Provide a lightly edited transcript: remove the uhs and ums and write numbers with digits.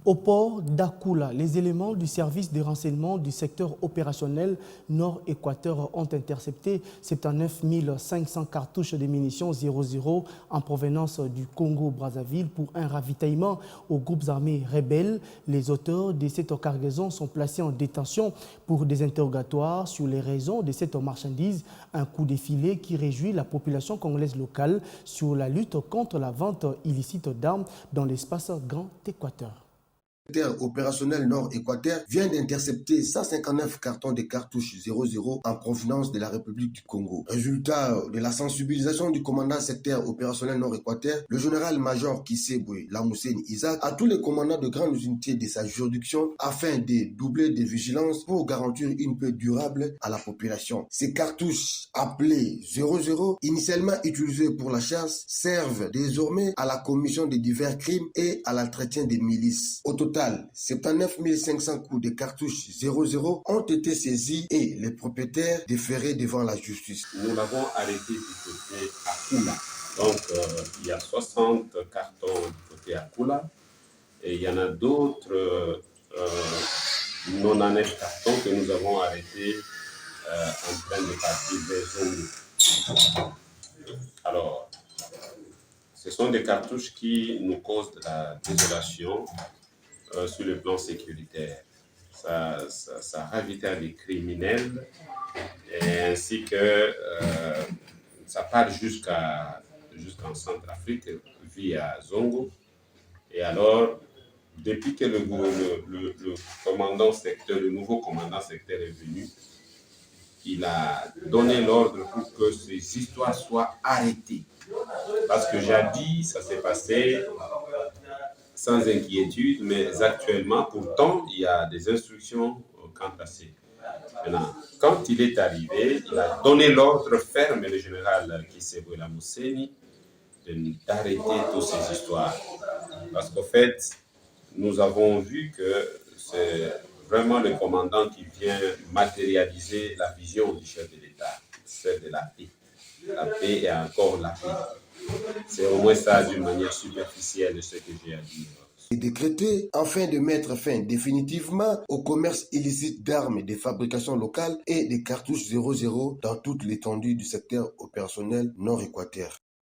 Au port d'Akoula, les éléments du service de renseignement du secteur opérationnel Nord-Équateur ont intercepté 79 500 cartouches de munitions 00 en provenance du Congo-Brazzaville pour un ravitaillement aux groupes armés rebelles. Les auteurs de cette cargaison sont placés en détention pour des interrogatoires sur les raisons de cette marchandise. Un coup de filet qui réjouit la population congolaise locale sur la lutte contre la vente illicite d'armes dans l'espace Grand Équateur. Le secteur opérationnel Nord-Équateur vient d'intercepter 159 cartons de cartouches 00 en provenance de la République du Congo. Résultat de la sensibilisation du commandant secteur opérationnel Nord-Équateur, le général-major Kisebwe Lamousseni Isaac, à tous les commandants de grandes unités de sa juridiction afin de doubler de vigilance pour garantir une paix durable à la population. Ces cartouches appelées 00, initialement utilisées pour la chasse, servent désormais à la commission de divers crimes et à l'entretien des milices. Au total, 79 500 coups de cartouches 00 ont été saisis et les propriétaires déférés devant la justice. Nous l'avons arrêté du côté Akoula. Donc, il y a 60 cartons du côté Akoula et il y en a d'autres 99 cartons que nous avons arrêtés en train de partir vers Zongo. Alors, ce sont des cartouches qui nous causent de la désolation sur le plan sécuritaire. Ça ravitaille les criminels et ainsi que ça part jusqu'en Centrafrique via Zongo. Et alors, depuis que le nouveau commandant secteur est venu, il a donné l'ordre pour que ces histoires soient arrêtées. Parce que jadis, ça s'est passé sans inquiétude, mais actuellement, pourtant, il y a des instructions quant à ça. Maintenant, quand il est arrivé, il a donné l'ordre ferme, le général Kisebwe Lamousseni, d'arrêter toutes ces histoires. Parce qu'en fait, nous avons vu que c'est vraiment le commandant qui vient matérialiser la vision du chef de l'État, celle de la paix. La paix et encore la paix. C'est au moins ça d'une manière superficielle de ce que j'ai à dire. Et décrété afin de mettre fin définitivement au commerce illicite d'armes de fabrication locale et des cartouches 00 dans toute l'étendue du secteur opérationnel Nord-Équateur.